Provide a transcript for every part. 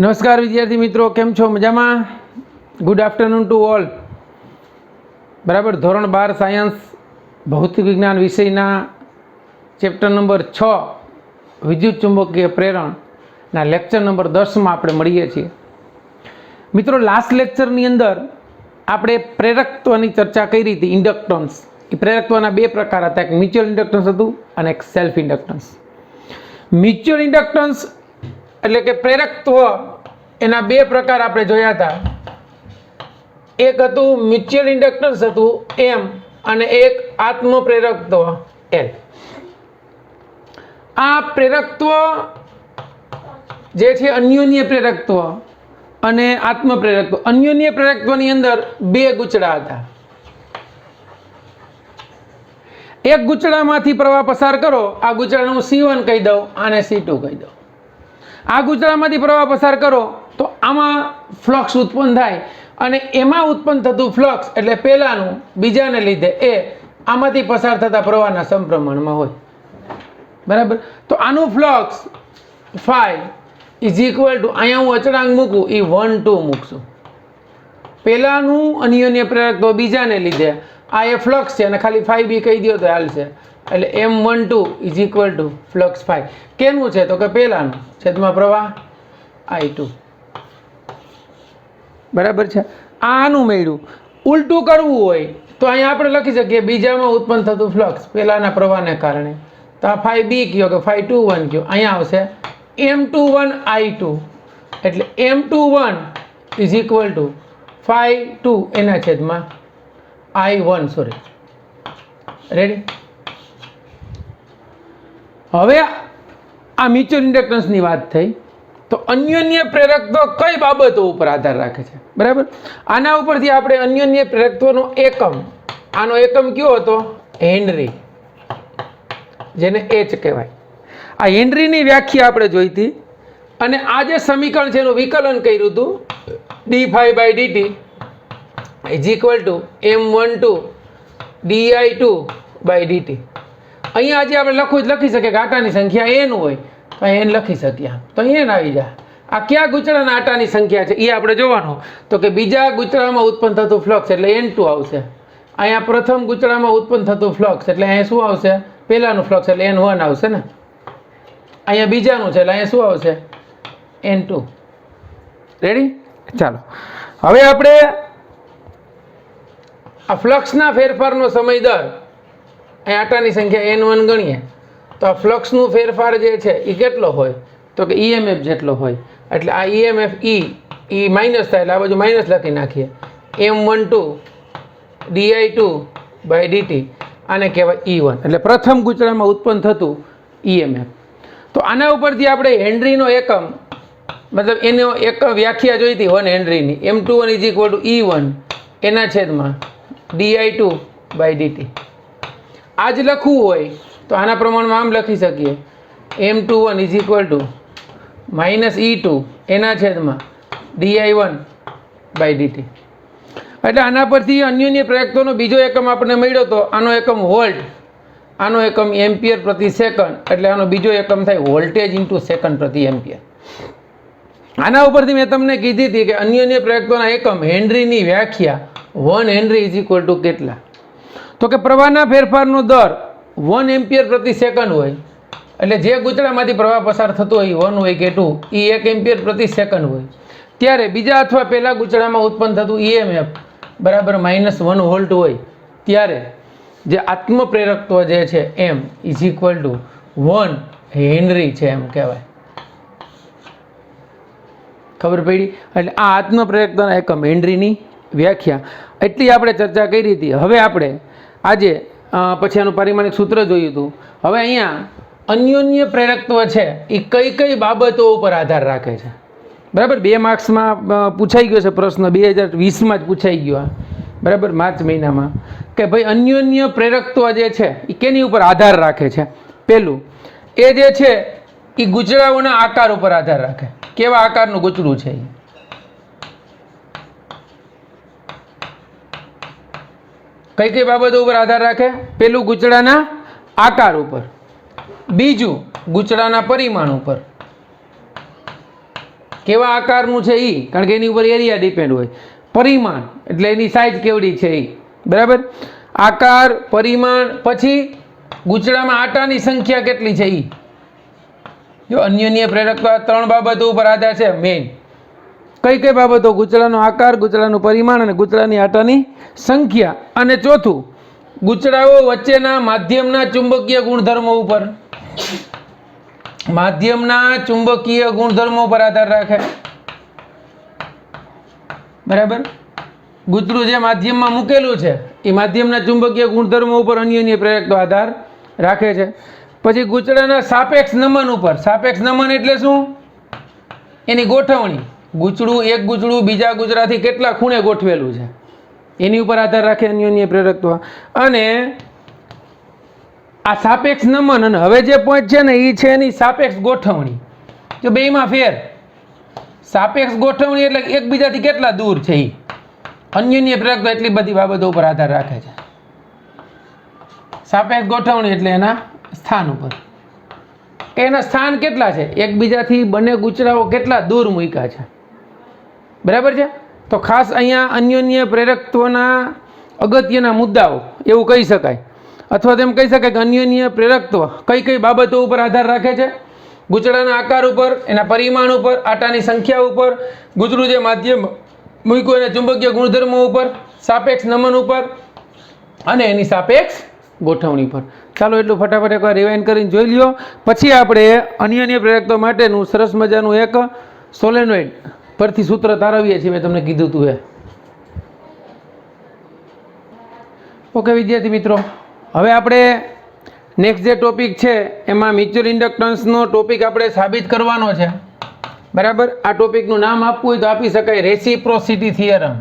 नमस्कार विद्यार्थी मित्रों, केम छो? मजामां? Good afternoon to all. बराबर, धोरण 12 सायन्स भौतिक विज्ञान विषयना चेप्टर नंबर 6 विद्युत चुंबकीय प्रेरणना लेक्चर नंबर 10 में આપણે મળીએ છીએ। મિત્રો, લાસ્ટ લેક્ચરની અંદર આપણે પ્રેરકત્વની ચર્ચા કરી હતી। ઇન્ડક્ટન્સ, એ પ્રેરકત્વના બે પ્રકાર હતા, એક મ્યુચ્યુઅલ ઇન્ડક્ટન્સ હતું અને એક સેલ્ફ ઇન્ડક્ટન્સ। મ્યુચ્યુઅલ ઇન્ડક્ટન્સ એટલે કે પ્રેરકત્વ, એના બે પ્રકાર આપણે જોયા હતા। એક હતું મ્યુચ્યુઅલ ઇન્ડક્ટન્સ હતું એમ, અને એક આત્મ પ્રેરકત્વ એલ। આ પ્રેરકત્વ જે છે અન્યોન્ય પ્રેરકત્વ અને આત્મ પ્રેરકત્વ। અન્યોન્ય પ્રેરકત્વની અંદર બે ગૂંચળા હતા। એક ગૂંચળામાંથી પ્રવાહ પસાર કરો, આ ગૂંચળાને હું C1 કહી દઉં, આને C2 કહી દઉં। આ ગૂંચળામાંથી પ્રવાહ પસાર કરો તો આમાં ફ્લક્સ ઉત્પન્ન થાય, અને એમાં ઉત્પન્ન થતું ફ્લક્સ એટલે પહેલાનું બીજાને લીધે એ આમાંથી પસાર થતા પ્રવાહના સમપ્રમાણમાં હોય। બરાબર, તો આનું flux phi is equal to, અહીંયા હું અચળાંક મૂકું એ 1 2 મૂકશું। પહેલાનું અન્યોન્ય પ્રેરકત્વ બીજાને લીધે આ એ ફ્લક્સ છે, અને ખાલી ફાઈ બી કહી દો તો હાલશે। એટલે M12 is equal to flux phi કેનું છે તો કે પહેલાનું છેદમાં પ્રવાહ I2। બરાબર છે, આનું મેળ્યું। ઉલટું કરવું હોય તો અહીંયા આપણે લખી શકીએ બીજામાં ઉત્પન્ન થતું ફ્લક્સ પહેલાના પ્રવાહને કારણે, તો આ ફાઈ બી કયો કે ફાઈ 21 કયો, અહીંયા આવશે M21 I2, એટલે M21 is equal to five 2 એના છેદમાં I1, સોરી, રેડી। હવે આ મ્યુચ્યુઅલ ઇન્ડક્ટન્સની વાત થઈ, તો અન્યોન્ય પ્રેરકત્વ કઈ બાબતો ઉપર આધાર રાખે છે? બરાબર, આના ઉપરથી આપણે અન્યોન્ય પ્રેરકત્વનો એકમ, આનો એકમ કયો હતો? હેનરી, જેને H કહેવાય। આ હેનરીની વ્યાખ્યા આપણે જોઈ હતી, અને આ જે સમીકરણ છે એનું વિકલન કર્યું હતું, d∅dt is equal two M12 di2/dt। અહીંયા આજે આપણે લખી શકીએ કે આટાની સંખ્યા n હોય તો n લખી શકીએ, તો n આવી જાય। આ કયા ગૂંચળાના આટાની સંખ્યા છે એ આપણે જોવાનું, તો કે બીજા ગૂંચળામાં ઉત્પન્ન થતું ફ્લક્સ એટલે N2 આવશે। અહીંયા પ્રથમ ગૂંચળામાં ઉત્પન્ન થતું ફ્લક્સ એટલે અહીંયા શું આવશે? પહેલાનું ફ્લક્સ એટલે N1 આવશે ને। અહીંયા બીજાનું છે એટલે અહીંયા શું આવશે? N2। રેડી? ચાલો, હવે આપણે આ ફ્લક્સના ફેરફારનો સમય દર, અહીં આટાની સંખ્યા N1 ગણીએ તો આ ફ્લક્સનું ફેરફાર જે છે એ કેટલો હોય તો કે EMF જેટલો હોય। એટલે આ EMF એ માઇનસ થાય એટલે આ બાજુ માઇનસ લખી નાખીએ, M12 di2/dt, આને કહેવાય E1, એટલે પ્રથમ ગૂંચળામાં ઉત્પન્ન થતું EMF। તો આના ઉપરથી આપણે હેનરીનો એકમ, મતલબ એનો એક વ્યાખ્યા જોઈ હતી 1 હેનરીની, M21 is equal two E1 એના છેદમાં di2/dt। આ જ લખવું હોય તો આના પ્રમાણમાં આમ લખી શકીએ, M21 is equal two -E2 એના છેદમાં di1/dt। એટલે આના પરથી અન્યોન્ય પ્રેરકત્વનો બીજો એકમ આપણને મળ્યો તો આનો એકમ વોલ્ટ, આનો એકમ એમ્પિયર પ્રતિ સેકન્ડ, એટલે આનો બીજો એકમ થાય વોલ્ટેજ ઇન્ટુ સેકન્ડ પ્રતિ એમ્પિયર। આના ઉપરથી મેં તમને કીધી હતી કે અન્યોન્ય પ્રેરકત્વના એકમ હેનરીની વ્યાખ્યા 1 હેનરી ઇઝ ઇક્વલ ટુ કેટલા? તો કે પ્રવાહના ફેરફારનો દર 1 એમ્પિયર પ્રતિ સેકન્ડ હોય, એટલે જે ગૂંચળામાંથી પ્રવાહ પસાર થતો હોય 1 હોય કે 2, એ 1 એમ્પિયર પ્રતિ સેકન્ડ હોય, ત્યારે બીજા અથવા પહેલા ગૂંચળામાં ઉત્પન્ન થતું EMF બરાબર -1 વોલ્ટ હોય, ત્યારે જે આત્મ પ્રેરકત્વ જે છે M is equal two 1 henry છે એમ કહેવાય। ખબર પડી? એટલે આ આત્મ પ્રેરકત્વના એકમ હેનરીની વ્યાખ્યા એટલી આપણે ચર્ચા કરી હતી। હવે આપણે આજે પછી આનું પારિમાણિક સૂત્ર જોયું હતું। હવે અહીંયા અન્યોન્ય પ્રેરકત્વ છે એ કઈ કઈ બાબતો ઉપર આધાર રાખે છે? બરાબર, 2 માર્ક્સમાં પૂછાઈ ગયો છે પ્રશ્ન, 2020માં જ પૂછાઈ ગયો, બરાબર, માર્ચ મહિનામાં, કે ભાઈ અન્યોન્ય પ્રેરકત્વ જે છે એ કેની ઉપર આધાર રાખે છે? પહેલું એ જે છે એ ગૂંચળાઓના આકાર ઉપર આધાર રાખે, કેવા આકારનું ગૂંચળું છે એ। કઈ કઈ બાબતો ઉપર આધાર રાખે? પેલું ગૂંચળાના આકાર ઉપર, બીજું ગૂંચળાના પરિમાણ ઉપર, કેવા આકારનું છે એ, કારણ કે એની ઉપર એરિયા ડિપેન્ડ હોય. પરિમાણ એટલે એની સાઇઝ કેવડી છે એ, બરાબર. આકાર, પરિમાણ, પછી ગૂંચળામાં આટાની સંખ્યા કેટલી છે એ. જો અન્યોન્ય પ્રેરકત્વ 3 બાબતો ઉપર આધાર છે મેઇન. કઈ કઈ બાબતો? ગૂંચળાનો આકાર, ગૂંચળાનું પરિમાણ અને ગૂંચળાની આટાની સંખ્યા. અને ચોથું, ગૂંચળાઓ વચ્ચેના માધ્યમના ચુંબકીય ગુણધર્મો ઉપર. માધ્યમના ચુંબકીય ગુણધર્મો પર આધાર રાખે, બરાબર. ગૂંચળું જે માધ્યમમાં મૂકેલું છે એ માધ્યમના ચુંબકીય ગુણધર્મો ઉપર અન્યોન્ય પ્રેરકત્વ આધાર રાખે છે. પછી ગૂંચળાના સાપેક્ષ નમન ઉપર. સાપેક્ષ નમન એટલે શું? એની ગોઠવણી. એક ગૂંચળું બીજા ગૂંચળાથી કેટલા ખૂણે ગોઠવેલું છે એની ઉપર આધાર રાખે અન્યોન્ય પ્રેરકત્વ. અને આ સાપેક્ષ નમન અને હવે જે પોઈન્ટ છે ને એ છે એની સાપેક્ષ ગોઠવણી. જો બેયમાં ફેર. સાપેક્ષ ગોઠવણી એટલે એકબીજાથી કેટલા દૂર છે એ. અન્યોન્ય પ્રેરકત્વ એટલી બધી બાબતો ઉપર આધાર રાખે છે. સાપેક્ષ ગોઠવણી એટલે એના સ્થાન ઉપર, કે એના સ્થાન કેટલા છે, એકબીજાથી બંને ગૂંચળાઓ કેટલા દૂર મૂક્યા છે, બરાબર છે. તો ખાસ અહીંયા અન્યોન્ય પ્રેરકત્વના અગત્યના મુદ્દાઓ એવું કહી શકાય, અથવા તેમ કહી શકાય કે અન્યોન્ય પ્રેરકત્વ કઈ કઈ બાબતો ઉપર આધાર રાખે છે. ગૂંચળાના આકાર ઉપર, એના પરિમાણ ઉપર, આટાની સંખ્યા ઉપર, ગૂંચળું જે માધ્યમ મૂક્યું એના ચુંબકીય ગુણધર્મો ઉપર, સાપેક્ષ નમન ઉપર અને એની સાપેક્ષ ગોઠવણી પર. ચાલો એટલું ફટાફટ એકવાર રિવાઇન્ડ કરીને જોઈ લ્યો. પછી આપણે અન્યોન્ય પ્રેરકત્વ માટેનું સરસ મજાનું એક સોલેનોઇડ પરથી સૂત્ર તારવીએ છીએ, મેં તમને કીધું હતું એ. ઓકે વિદ્યાર્થી મિત્રો, હવે આપણે નેક્સ્ટ જે ટોપિક છે એમાં મ્યુચ્યુઅલ ઇન્ડક્ટન્સનો ટોપિક આપણે સાબિત કરવાનો છે, બરાબર. આ ટોપિકનું નામ આપવું હોય તો આપી શકાય રેસિપ્રોસિટી થિયરમ.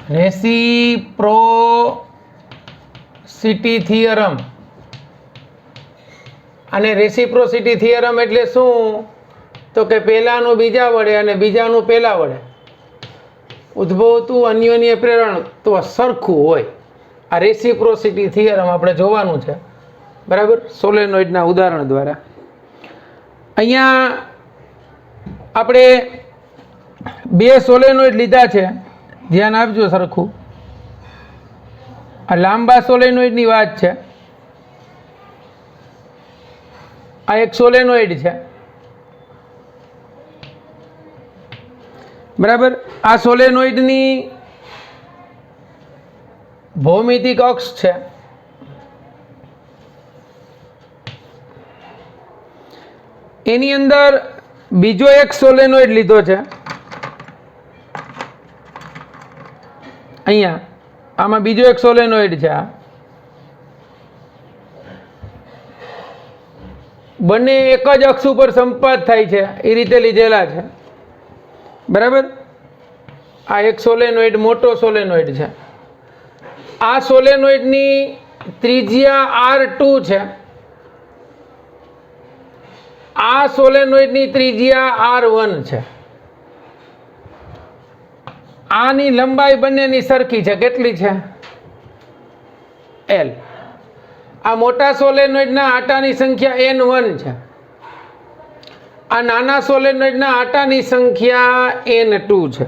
Reciprocity theorem. અને રેસિપ્રોસિટી થિયરમ એટલે શું? તો કે પહેલાનું બીજા વડે અને બીજાનું પહેલા વડે ઉદ્ભવતું અન્યોન્ય પ્રેરણ તો સરખું હોય. આ રેસિપ્રોસિટી થિયરમ આપણે જોવાનું છે, બરાબર, સોલેનોઇડના ઉદાહરણ દ્વારા. અહીંયા આપણે 2 સોલેનોઇડ લીધા છે, ધ્યાન આપજો સરખું. આ લાંબા સોલેનોઇડની વાત છે. આ એક સોલેનોઇડ છે, બરાબર. આ સોલેનોઇડની ભૌમિતિક અક્ષ છે. એની અંદર બીજો એક સોલેનોઇડ લીધો છે. અહીંયા આમાં બીજો એક સોલેનોઇડ છે. આ બંને એક જ અક્ષ ઉપર સંપાત થાય છે એ રીતે લીધેલા છે, બરાબર. આ એક સોલેનોઇડ મોટો સોલેનોઇડ છે. આ સોલેનોઇડની ત્રિજ્યા R2 છે. આ સોલેનોઇડની ત્રિજ્યા R1 છે. આની લંબાઈ બંનેની સરખી છે. કેટલી છે? L. આ મોટા સોલેનોઇડના આટાની સંખ્યા N1 છે. આ નાના સોલેનોઇડના આટાની સંખ્યા N2 છે,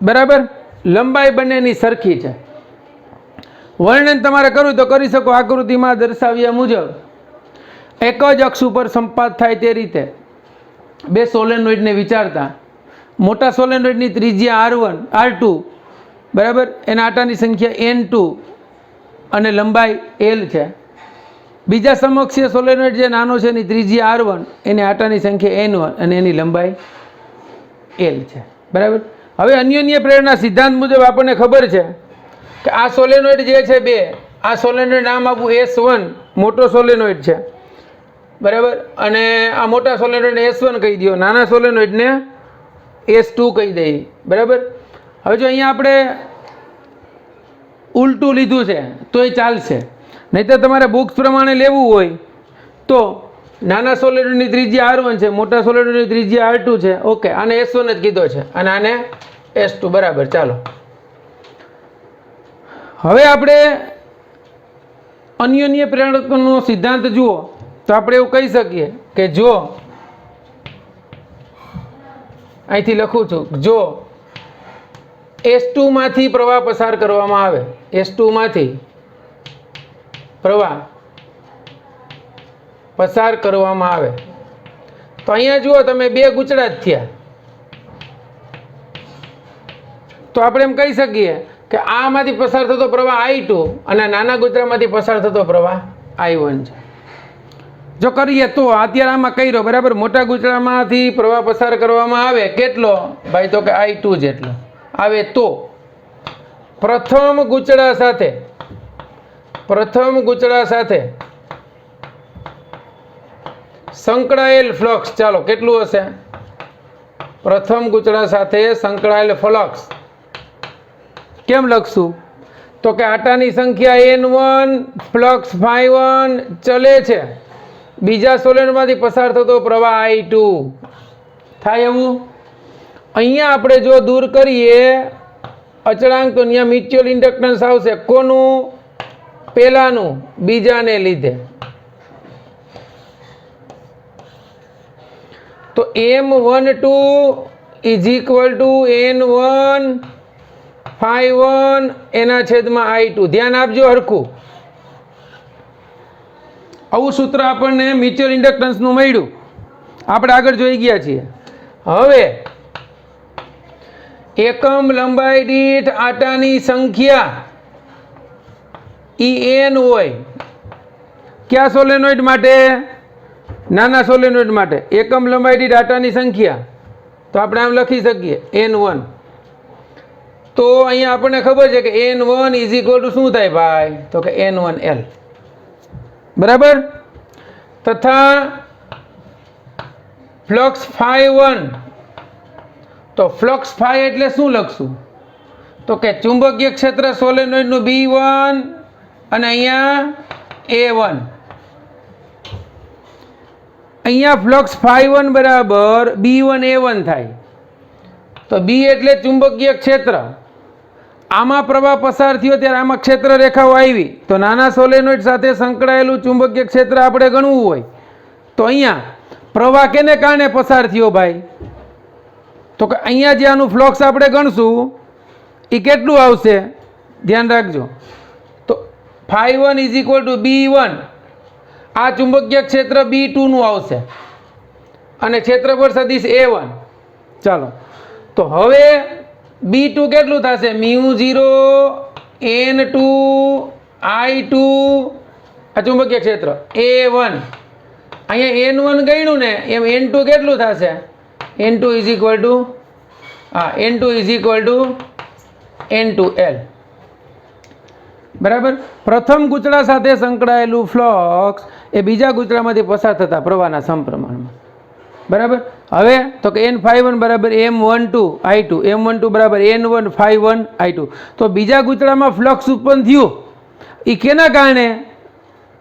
બરાબર. લંબાઈ બંનેની સરખી છે. વર્ણન તમારે કરવું તો કરી શકો આકૃતિમાં દર્શાવ્યા મુજબ. એક જ અક્ષ ઉપર સંપાત થાય તે રીતે 2 સોલેનોઇડને વિચારતા. મોટા સોલેનોઇડની ત્રિજ્યા R2, બરાબર, એના આટાની સંખ્યા N2 અને લંબાઈ L છે. બીજા સમકક્ષીય સોલેનોઇડ જે નાનો છે એની ત્રિજ્યા R1, એની આટાની સંખ્યા N1 અને એની લંબાઈ L છે, બરાબર. હવે અન્યોન્ય પ્રેરણા સિદ્ધાંત મુજબ આપણને ખબર છે કે આ સોલેનોઇડ જે છે 2, આ સોલેનોઇડ નામ આપવું S1 મોટો સોલેનોઇડ છે, બરાબર. અને આ મોટા સોલેનોઇડને S1 કહી દો, નાના સોલેનોઇડને S2 કહી દઈએ, બરાબર. હવે જો અહીંયા આપણે ઉલટું લીધું છે તો એ ચાલશે, નહીં તો તમારે બુક્સ પ્રમાણે લેવું હોય તો નાના સોલેનોઇડની ત્રિજ્યા R1 છે, મોટા સોલેનોઇડની ત્રિજ્યા R2 છે, ઓકે. આને S1 જ કીધો છે અને આને S2, બરાબર. ચાલો હવે આપણે અન્યોન્ય પ્રેરકત્વનો સિદ્ધાંત જુઓ તો આપણે એવું કહી શકીએ કે જો અહીંથી લખું છું, જો S2 માંથી પ્રવાહ પસાર કરવામાં આવે, S2 માંથી પ્રવાહ પસાર કરવામાં આવે, તો અહીંયા જુઓ તમે બે ગૂંચળા જ થયા, તો આપણે એમ કહી શકીએ કે આમાંથી પસાર થતો પ્રવાહ I2 અને નાના ગૂંચળામાંથી પસાર થતો પ્રવાહ I1 છે. જો કરીએ તો અત્યારે આમાં કર્યો બરાબર, મોટા ગૂંચળામાંથી પ્રવાહ પસાર કરવામાં આવે કેટલો ભાઈ, તો કે I2 જેટલો આવે, તો પ્રથમ ગૂંચળા સાથે સંકળાયેલ ફ્લક્સ, ચાલો કેટલું હશે, પ્રથમ ગૂંચળા સાથે સંકળાયેલ ફ્લક્સ કેમ લખશું, તો કે આટાની સંખ્યા N1, ફ્લક્સ ∅1 ચલે છે, બીજા સોલેનોઇડમાંથી પસાર થતો પ્રવાહ I2 થાય. એવું અહીંયા આપણે જો દૂર કરીએ અચળાંક, તો અહીંયા મ્યુચ્યુઅલ ઇન્ડક્ટન્સ આવશે, કોનું, પહેલાનું બીજાને લીધે, તો M12 is equal two N1 ∅1 એના છેદમાં I2. ધ્યાન આપજો હરખું, આવું સૂત્ર આપણને મ્યુચ્યુઅલ ઇન્ડક્ટન્સનું મળ્યું, આપણે આગળ જોઈ ગયા છીએ. હવે એકમ લંબાઈ દીઠ આટાની સંખ્યા N હોય, કયા સોલેનોઇડ માટે, નાના સોલેનોઇડ માટે, એકમ લંબાઈ દીઠ આટાની સંખ્યા, તો આપણે આમ લખી શકીએ N1. તો અહીંયા આપણને ખબર છે કે N1 ઇઝ ઇક્વલ ટુ શું થાય ભાઈ, તો કે N1L બરાબર. તથા ફ્લક્સ ∅1, તો ફ્લક્સ ∅ એટલે શું લખશું, તો કે ચુંબકીય ક્ષેત્ર સોલેનોઇડનું B1 અને અહીંયા A1. અહીંયા ફ્લક્સ ∅1 બરાબર B1 A1 થાય, તો B એટલે ચુંબકીય ક્ષેત્ર, આમાં પ્રવાહ પસાર થયો ત્યારે આમાં ક્ષેત્ર રેખાઓ આવી, તો નાના સોલેનોઇડ સાથે સંકળાયેલું ચુંબકીય ક્ષેત્ર આપણે ગણવું હોય, તો અહીંયા પ્રવાહ કેને કારણે પસાર થયો ભાઈ, તો કે અહીંયા જે આનું ફ્લક્સ આપણે ગણશું એ કેટલું આવશે, ધ્યાન રાખજો, તો ∅1 ઇઝ ઇક્વલ ટુ B1, આ ચુંબકીય ક્ષેત્ર B2 નું આવશે અને ક્ષેત્રફળ સદિશ A1. ચાલો, તો હવે B2 કેટલું થશે, μ0 N2 I2, આ ચુંબકીય ક્ષેત્ર A1, અહીંયા N1 ગણ્યું ને એમ N2 કેટલું થશે, N2 is equal two N2 is equal two N2L બરાબર. પ્રથમ ગૂંચળા સાથે સંકળાયેલું ફ્લક્સ એ બીજા ગૂંચળામાંથી પસાર થતા પ્રવાહના સમપ્રમાણમાં બરાબર. હવે તો કે N∅1 બરાબર M12 I2, M12 બરાબર N1 ∅1 I2. તો બીજા ગૂંચળામાં ફ્લક્સ ઉત્પન્ન થયું એ કેના કારણે,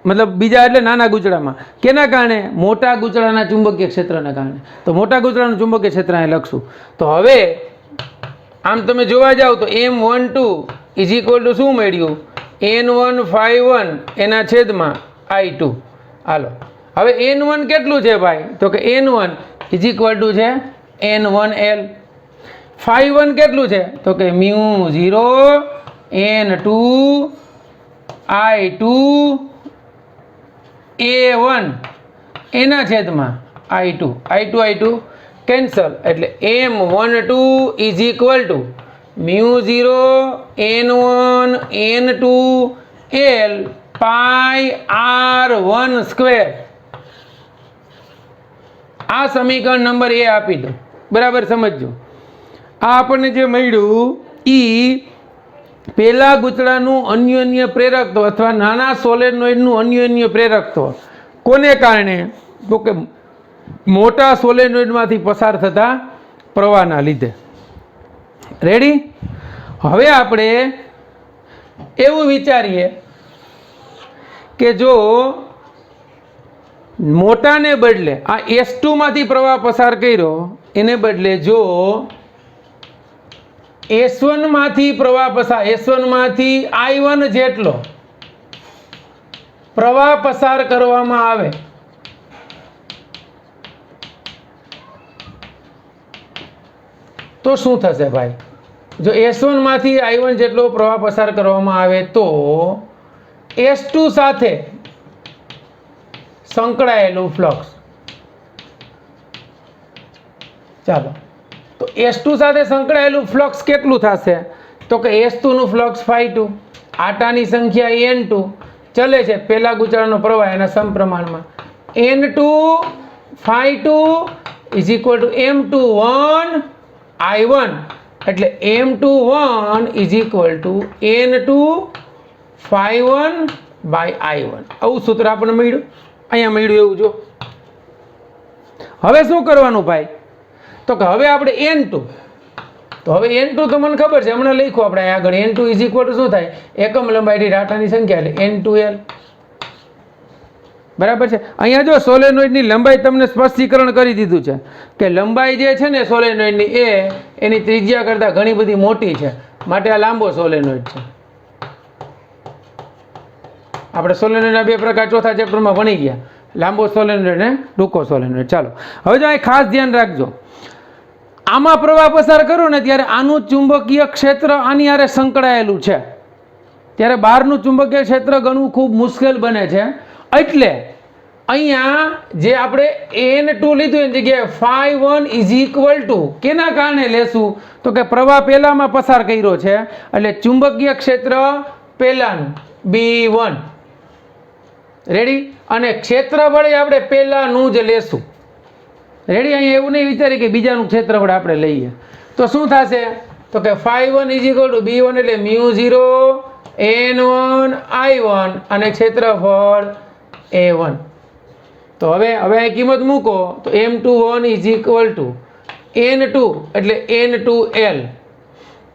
મતલબ બીજા એટલે નાના ગૂંચળામાં, કેના કારણે, મોટા ગૂંચળાના ચુંબકીય ક્ષેત્રના કારણે. તો મોટા ગૂંચળાનું ચુંબકીય ક્ષેત્ર અહીં લખશું. તો હવે આમ તમે જોવા જાઓ તો M12 ઇઝ ઇક્વલ ટુ શું મળ્યું, N1 ∅1 એના છેદમાં I2. હાલો, હવે N1 કેટલું છે ભાઈ, તો કે N1 ઇઝ ઇક્વલ ટુ છે N1L. ∅1 કેટલું છે, તો કે μ0 N2 I2 A1 એના છેદમાં I2. I2 કેન્સલ, એટલે M12 is equal two μ0 N1 N2 L πr1². આ સમીકરણ નંબર A આપી દો, બરાબર સમજજો. આ આપણને જે મળ્યું ઈ પહેલા ગૂંચળાનું અન્યોન્ય પ્રેરકત્વ અથવા નાના સોલેનોઇડનું અન્યોન્ય પ્રેરકત્વ કોને કારણે, તો કે મોટા સોલેનોઇડમાંથી પસાર થતા પ્રવાહના લીધે. રેડી. હવે આપણે એવું વિચારીએ કે જો મોટાને બદલે આ S2 માંથી પ્રવાહ પસાર કર્યો, એને બદલે જો S1 માંથી પ્રવાહ પસાર, S1 માંથી I1 જેટલો પ્રવાહ પસાર કરવામાં આવે, તો શું થશે ભાઈ? જો S1 માંથી I1 જેટલો પ્રવાહ પસાર કરવામાં આવે તો S2 સાથે સંકળાયેલું ફ્લક્સ, ચાલો તો S2 સાથે સંકળાયેલું ફ્લક્સ કેટલું થશે? તો કે S2 નું ફ્લક્સ ∅2, આટાની સંખ્યા N2 ચલે છે પહેલા ગૂંચળાનો પ્રવાહ એના સમપ્રમાણમાં, N2 ∅2 is equal to M21 I1, એટલે M21 is equal two N2 ∅1 by I1. આવું સૂત્ર આપણને મળ્યું, અહીંયા મળ્યું એવું જો. હવે શું કરવાનું ભાઈ? તો કે હવે આપણે N2, તો હવે N2 તો મને ખબર છે, હમણાં લખ્યું આપણે આગળ. N2 ઇઝ ઇક્વલ ટુ શું થાય? એકમ લંબાઈથી રાટાની સંખ્યા એટલે N2L. બરાબર છે. અહીંયા જો સોલેનોઇડની લંબાઈ તમને સ્પષ્ટીકરણ કરી દીધું છે કે લંબાઈ જે છે ને સોલેનોઇડની એ એની ત્રિજ્યા કરતાં ઘણી બધી મોટી છે, માટે આ લાંબો સોલેનોઇડ છે. આપણે સોલેનોઇડના બે પ્રકાર ચોથા ચેપ્ટરમાં ભણી ગયા, લાંબો સોલેનોઇડ ને ટૂંકો સોલેનોઇડ. ચાલો હવે જો અહીં ખાસ ધ્યાન રાખજો, આમાં પ્રવાહ પસાર કરો ને ત્યારે આનું ચુંબકીય ક્ષેત્ર આની હારે સંકળાયેલું છે, ત્યારે બહારનું ચુંબકીય ક્ષેત્ર ગણવું ખૂબ મુશ્કેલ બને છે. એટલે અહીંયા જે આપણે N2 લીધું એની જગ્યાએ ∅1 ઇઝ ઇક્વલ ટુ કેના કારણે લેશું? તો કે પ્રવાહ પહેલામાં પસાર કર્યો છે એટલે ચુંબકીય ક્ષેત્ર પહેલાનું B1, રેડી, અને ક્ષેત્રફળ આપણે પહેલાનું જ લેશું, રેડી. અહીંયા એવું નહીં વિચારી કે બીજાનું ક્ષેત્રફળ આપણે લઈએ તો શું થશે? તો કે ∅1 ઇઝ ઇક્વલ ટુ B1 એટલે μ0 N1 I1 અને ક્ષેત્રફળ A1. તો હવે અહીં કિંમત મૂકો તો M21 is equal two N2 એટલે N2L,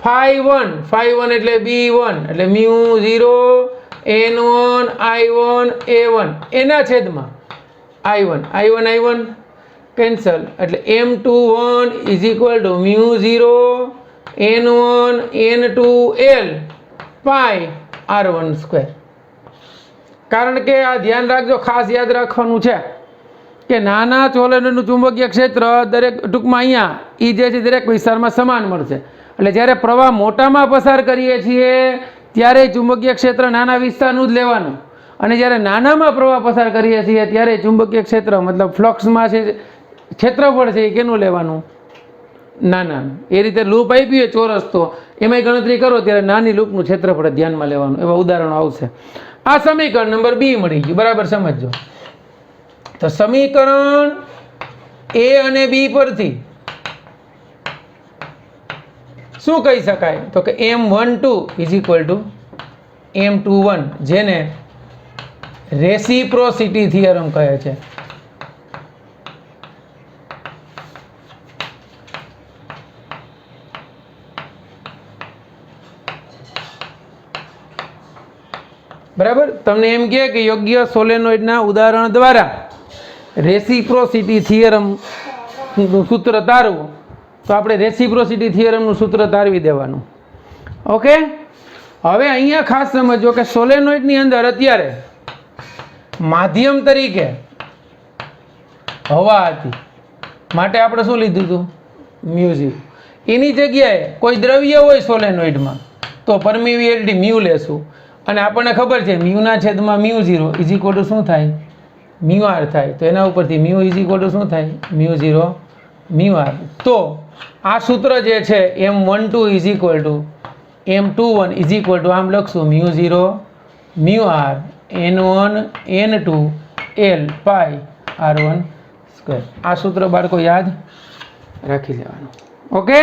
∅1 એટલે B1 એટલે μ0 N1 I1 A1 એના છેદમાં I1 કેન્સલ એટલે M21 is equal two μ0 N1 N2L pi R12. કારણ કે આ ધ્યાન રાખજો, ખાસ યાદ રાખવાનું છે કે નાના સોલેનોઇડનું ચુંબકીય ક્ષેત્ર દરેક ટૂંકમાં અહીંયા એ જે છે દરેક વિસ્તારમાં સમાન મળશે. એટલે જ્યારે પ્રવાહ મોટામાં પસાર કરીએ છીએ ત્યારે ચુંબકીય ક્ષેત્ર નાના વિસ્તારનું જ લેવાનું, અને જ્યારે નાનામાં પ્રવાહ પસાર કરીએ છીએ ત્યારે ચુંબકીય ક્ષેત્ર મતલબ ફ્લક્સમાં છે ક્ષેત્રફળ છે એ કેનું લેવાનું? નાનાનું. એ રીતે લૂપ આપી હોય ચોરસ તો એમાંય ગણતરી કરો ત્યારે નાની લૂપનું ક્ષેત્રફળ ધ્યાનમાં લેવાનું, એવા ઉદાહરણો આવશે. આ સમીકરણ નંબર B મળી ગયું, બરાબર સમજજો. તો સમીકરણ A અને B પરથી શું કહી શકાય? તો કે M12 is equal to M21, જેને રેસિપ્રોસિટી થિયરમ કહે છે. બરાબર, તમને એમ કહે કે યોગ્ય સોલેનોઇડના ઉદાહરણ દ્વારા રેસિપ્રોસિટી થિયરમનું સૂત્ર તારવું, તો આપણે રેસિપ્રોસિટી થિયરમનું સૂત્ર તારવી દેવાનું. ઓકે, હવે અહીંયા ખાસ સમજો કે સોલેનોઇડની અંદર અત્યારે માધ્યમ તરીકે હવા હતી, માટે આપણે શું લીધું હતું? μ0. એની જગ્યાએ કોઈ દ્રવ્ય હોય સોલેનોઇડમાં તો પરમિવિલિટી μ લેશું, અને આપણને ખબર છે μના છેદમાં μ0 ઇઝ ઇક્વલ ટુ શું થાય? μr થાય. તો એના ઉપરથી μ ઇઝ ઇક્વલ ટુ શું થાય? μ0 μr. તો આ સૂત્ર જે છે M12 is equal to M21 is equal two આમ લખશું μ0 μr N1 N2 L પાઈ R12. આ સૂત્ર બાળકો યાદ રાખી લેવાનું. ઓકે,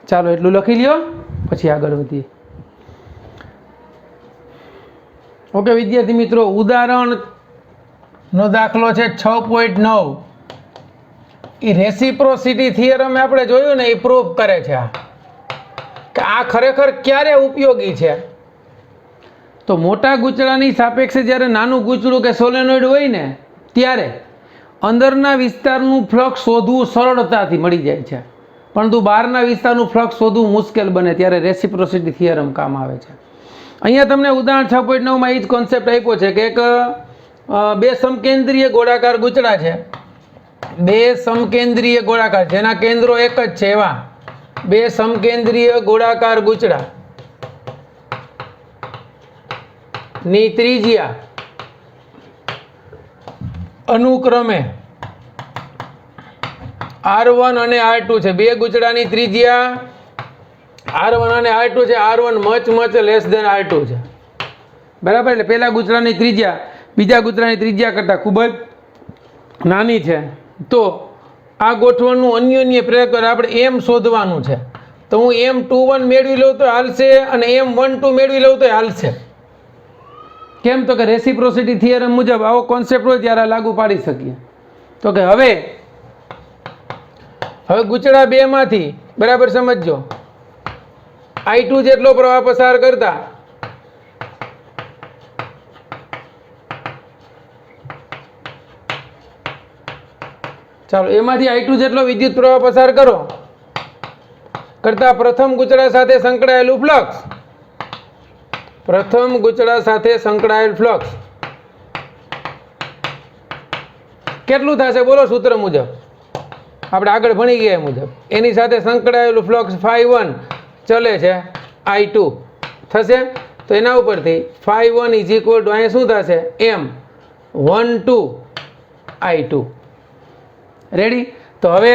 ચાલો એટલું લખી લ્યો, પછી આગળ વધીએ. ઓકે વિદ્યાર્થી મિત્રો, ઉદાહરણનો દાખલો છે 6.9. એ રેસિપ્રોસિટી થિયરમ આપણે જોયું ને, એ પ્રૂફ કરે છે કે આ ખરેખર ક્યારે ઉપયોગી છે. તો મોટા ગૂંચળાની સાપેક્ષે જ્યારે નાનું ગૂંચળું કે સોલેનોઇડ હોય ને ત્યારે અંદરના વિસ્તારનું ફ્લક્સ શોધવું સરળતાથી મળી જાય છે, પરંતુ બહારના વિસ્તારનું ફ્લક્સ શોધવું મુશ્કેલ બને ત્યારે રેસિપ્રોસિટી થિયરમ કામ આવે છે. અહીંયા તમને ઉદાહરણ 6.9માં એ જ કોન્સેપ્ટ આપ્યો છે કે એક બે સમકેન્દ્રીય ગોળાકાર ગૂંચળા છે, બે સમકેન્દ્રીય ગોળાકાર જેના કેન્દ્રો એક જ છે એવા બે સમકેન્દ્રીય ગોળાકાર ગૂંચળા ની ત્રિજ્યા અનુક્રમે R1 અને R2 છે. બે ગૂંચળાની ત્રિજ્યા R1 અને R2 છે. R1 much less than R2 છે. બરાબર. એટલે પહેલા ગૂંચળાની ત્રિજ્યા બીજા ગૂંચળાની ત્રિજ્યા કરતાં ખૂબ જ નાની છે. તો આ ગોઠવણનું અન્યોન્ય પ્રેરક આપણે એમ શોધવાનું છે. તો હું M21 મેળવી લઉં તો હાલશે અને M12 મેળવી લઉં તો હાલશે. કેમ? તો કે રેસિપ્રોસિટી થિયરમ મુજબ આવો કોન્સેપ્ટ હોય ત્યારે લાગુ પાડી શકીએ. તો કે હવે ગૂંચળા બે માંથી બરાબર સમજજો I2 જેટલો પ્રવાહ પસાર કરતા ચાલો એમાંથી I2 જેટલો વિદ્યુત પ્રવાહ પસાર કરતા પ્રથમ ગૂંચળા સાથે સંકળાયેલું ફ્લક્સ કેટલું થશે બોલો? સૂત્ર મુજબ આપણે આગળ ભણી ગયા મુજબ એની સાથે સંકળાયેલું ફ્લક્સ ∅1 ચલે છે I2 થશે. તો એના ઉપરથી ∅1 = અહીંયા શું થશે? M12 I2. રેડી? તો હવે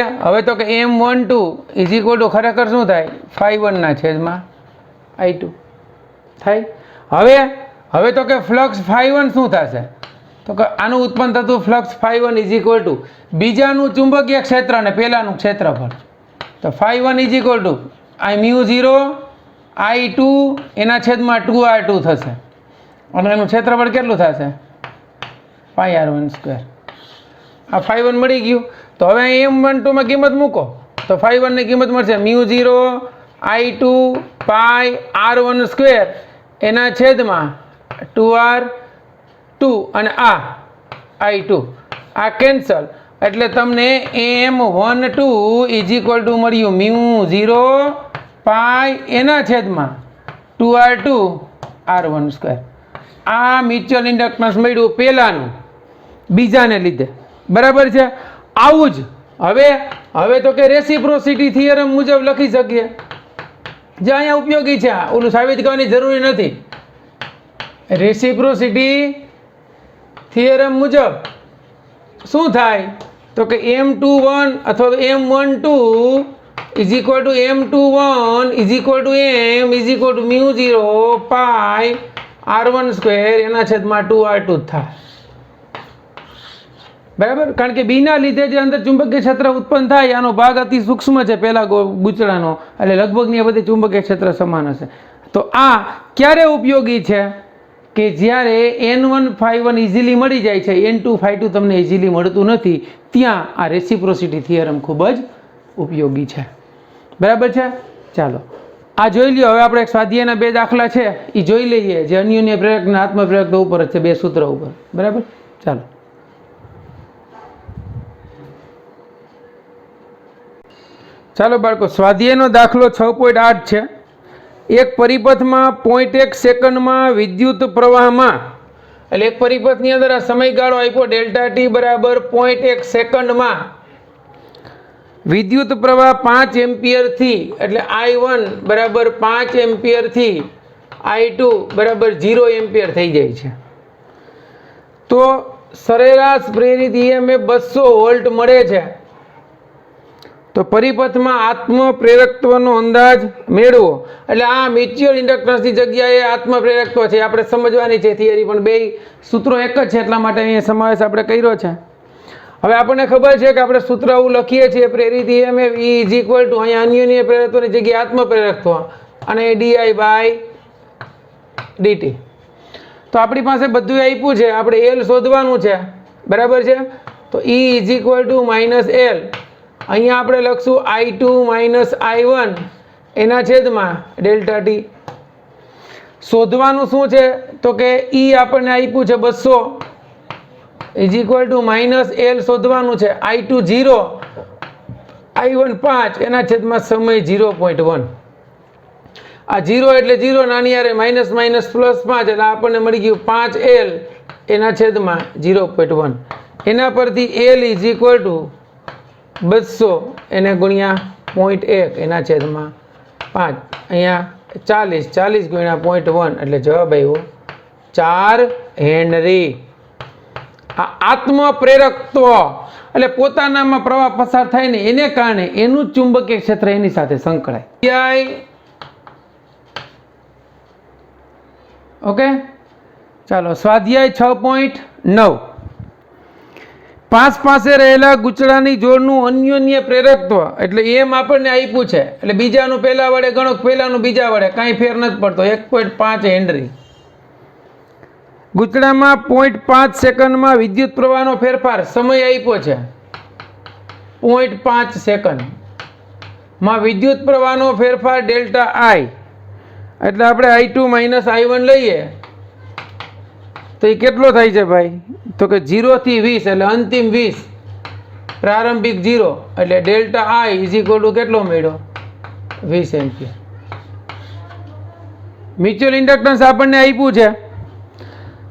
તો કે M12 ખરેખર શું થાય? ∅1 ના છેદમાં I2 થાય. હવે તો કે ફ્લક્સ ∅1 શું થશે? તો કે આનું ઉત્પન્ન થતું ફ્લક્સ ∅1 બીજાનું ચુંબકીય ક્ષેત્ર અને પહેલાનું ક્ષેત્રફળ. તો ∅1 µ0 I2 એના છેદમાં 2R2 થશે અને એનું ક્ષેત્રફળ કેટલું થશે? πr1². આ ∅1 મળી ગયું. તો હવે M12 માં કિંમત મૂકો તો ∅1 ની કિંમત મળશે µ0 I2 πr1² એના છેદમાં 2R2 અને આ I2 આ કેન્સલ એટલે તમને M12 મળ્યું µ0 પાઈ એના છેદમાં 2R2 R1². આ મ્યુચ્યુઅલ ઇન્ડક્ટન્સ મળ્યું પહેલાનું બીજાને લીધે. બરાબર છે. આવું જ હવે તો કે રેસિપ્રોસિટી થિયરમ મુજબ લખી શકીએ જે અહીંયા ઉપયોગી છે. ઓલું સાબિત કરવાની જરૂરી નથી. રેસિપ્રોસિટી થિયરમ મુજબ શું થાય? તો કે M21 અથવા તો M12 M21 M µ0 પાઈ R1² એના છેદમાં 2R2 થાય. બરાબર. કારણ કે બીના લીધે જે અંદર ચુંબકીય ક્ષેત્ર ઉત્પન્ન થાય આનો ભાગ અતિ સૂક્ષ્મ છે પહેલા ગૂંચળાનો એટલે લગભગ ની બધી ચુંબકીય ક્ષેત્ર સમાન હશે. તો આ ક્યારે ઉપયોગી છે? કે જ્યારે N1 ∅1 ઇઝીલી મળી જાય છે, N2 ∅2 તમને ઇઝીલી મળતું નથી, ત્યાં આ રેસિપ્રોસિટી થિયરમ ખૂબ જ ઉપયોગી છે. બરાબર છે. ચાલો આ જોઈ લ્યો. હવે આપણે સ્વાધ્યાયના બે દાખલા છે એ જોઈ લઈએ જે અન્યોન્ય પ્રેરક અને આત્મપ્રેરક ઉપર જ છે, બે સૂત્ર ઉપર. બરાબર. ચાલો ચાલો બાળકો, સ્વાધ્યાયનો દાખલો 6.8 છે. એક પરિપથમાં 0.1 સેકન્ડમાં વિદ્યુત પ્રવાહમાં એટલે એક પરિપથની અંદર આ સમયગાળો આપ્યો ΔT બરાબર 0.1 સેકન્ડમાં વિદ્યુત પ્રવાહ 5 એમ્પિયરથી એટલે I1 બરાબર 5 એમ્પિયરથી I2 બરાબર 0 એમ્પિયર થઈ જાય છે. તો સરેરાશ પ્રેરિત EMF 200 વોલ્ટ મળે છે. તો પરિપથમાં આત્મપ્રેરકત્વનો અંદાજ મેળવો. એટલે આ મ્યુચ્યુઅલ ઇન્ડક્ટન્સની જગ્યાએ આત્મપ્રેરકત્વ છે આપણે સમજવાની છે થિયરી, પણ બે સૂત્રો એક જ છે એટલા માટે અહીંયા સમાવેશ આપણે કર્યો છે. હવે આપણને ખબર છે કે આપણે સૂત્ર એવું લખીએ છીએ પ્રેરિત EMF E = અહીંયા અન્યોન્ય પ્રેરકત્વની જગ્યાએ આત્મપ્રેરકત્વ અને dI/dt. તો આપણી પાસે બધું આપ્યું છે, આપણે L શોધવાનું છે. બરાબર છે. તો E = -L. અહીંયા આપણે લખશું I2 - I1 એના છેદમાં ΔT. શોધવાનું શું છે? તો કે E આપણને આપ્યું છે 200 -L શોધવાનું છે. I2 0 I1 5 એના છેદમાં સમય 0.1. આ 0 એટલે 0 નાની યારે માઇનસ પ્લસ 5 એટલે આપણને મળી ગયું 5L એના છેદમાં 0.1. એના પરથી L = 200 એને ગુણ્યા 0.1 એના છેદમાં 5 અહીંયા 40 40 ગુણ્યા 0.1 એટલે જવાબ આવ્યો 4 હેનરી. આ આત્મપ્રેરકત્વ એટલે પોતાનામાં પ્રવાહ પસાર થાય ને એને કારણે એનું જ ચુંબકીય ક્ષેત્ર એની સાથે સંકળાય. ઓકે, ચાલો સ્વાધ્યાય 6.9 પાસે રહેલા ગૂંચળાની જોડનું અન્યોન્ય પ્રેરકત્વ એટલે એમ આપણને આપ્યું છે એટલે બીજાનું પહેલા વડે ગણો, પહેલાનું બીજા વડે કાંઈ ફેર નથી પડતો. 1.5 હેનરી. ગૂંચળામાં 0.5 સેકન્ડમાં વિદ્યુત પ્રવાહનો ફેરફાર સમય આપ્યો છે 0.5 સેકન્ડમાં વિદ્યુત પ્રવાહનો ફેરફાર ડેલ્ટા આઈ એટલે આપણે I2 માઇનસ I1 લઈએ તો એ કેટલો થાય છે ભાઈ? તો કે 0 થી 20 એટલે અંતિમ 20 પ્રારંભિક 0 એટલે delta I is equal two કેટલો મળ્યો? 20 એમ્પિયર. મ્યુચ્યુઅલ ઇન્ડક્ટન્સ આપણને આપ્યું છે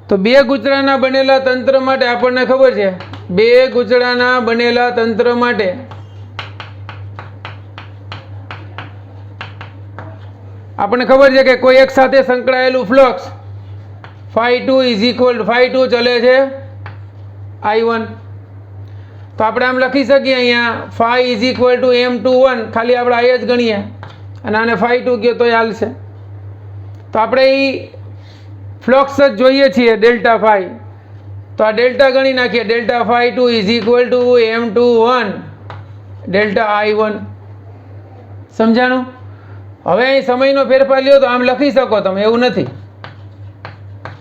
તો બે ગૂંચળાના બનેલા તંત્ર માટે આપણને ખબર છે બે ગૂંચળાના બનેલા તંત્ર માટે આપણને ખબર છે કે કોઈ એક સાથે સંકળાયેલું ફ્લક્સ φ2 ઇઝ ઇક્વલ φ2 ચલે છે I1. તો આપણે આમ લખી શકીએ અહીંયા φ ઇઝ ઇક્વલ ટુ M21 ખાલી આપણે I જ ગણીએ અને આને φ2 કહો તો ચાલશે. તો આપણે એ ફ્લક્સ જ જોઈએ છીએ ડેલ્ટા ફાઈ તો આ ડેલ્ટા ગણી નાખીએ delta φ2 is equal to M21 delta I1. સમજાણું? હવે અહીં સમયનો ફેરફાર લ્યો તો આમ લખી શકો તમે એવું નથી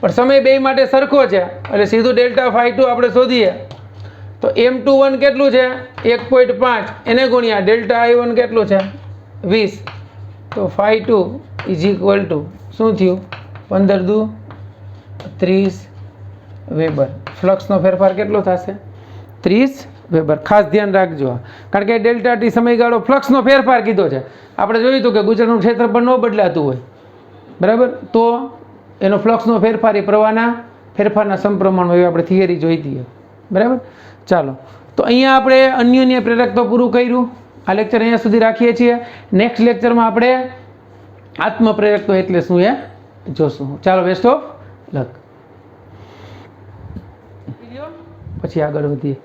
પણ સમય બે માટે સરખો છે એટલે સીધું ડેલ્ટા φ2 આપણે શોધીએ તો M21 કેટલું છે 1.5 એને ગુણ્યા ડેલ્ટા I1 કેટલું છે 20 તો φ2 ઇઝ ઇક્વલ ટુ શું થયું 15 દુ 30 વેબર. ફ્લક્સનો ફેરફાર કેટલો થશે 30 વેબર. ખાસ ધ્યાન રાખજો કારણ કે ડેલ્ટા ટી સમયગાળો ફ્લક્સનો ફેરફાર કીધો છે. આપણે જોયું હતું કે ગુજરાતનું ક્ષેત્રફળ ન બદલાતું હોય બરાબર તો એનો ફ્લક્સનો ફેરફાર એ પ્રવાહના ફેરફારના સમપ્રમાણમાં એવી આપણે થિયરી જોઈ હતી બરાબર. ચાલો તો અહીંયા આપણે અન્યોન્ય પ્રેરકત્વ પૂરું કર્યું. આ લેક્ચર અહીંયા સુધી રાખીએ છીએ. નેક્સ્ટ લેક્ચરમાં આપણે આત્મપ્રેરકત્વ એટલે શું એ જોશું. ચાલો બેસ્ટ ઓફ લક. પછી આગળ વધીએ.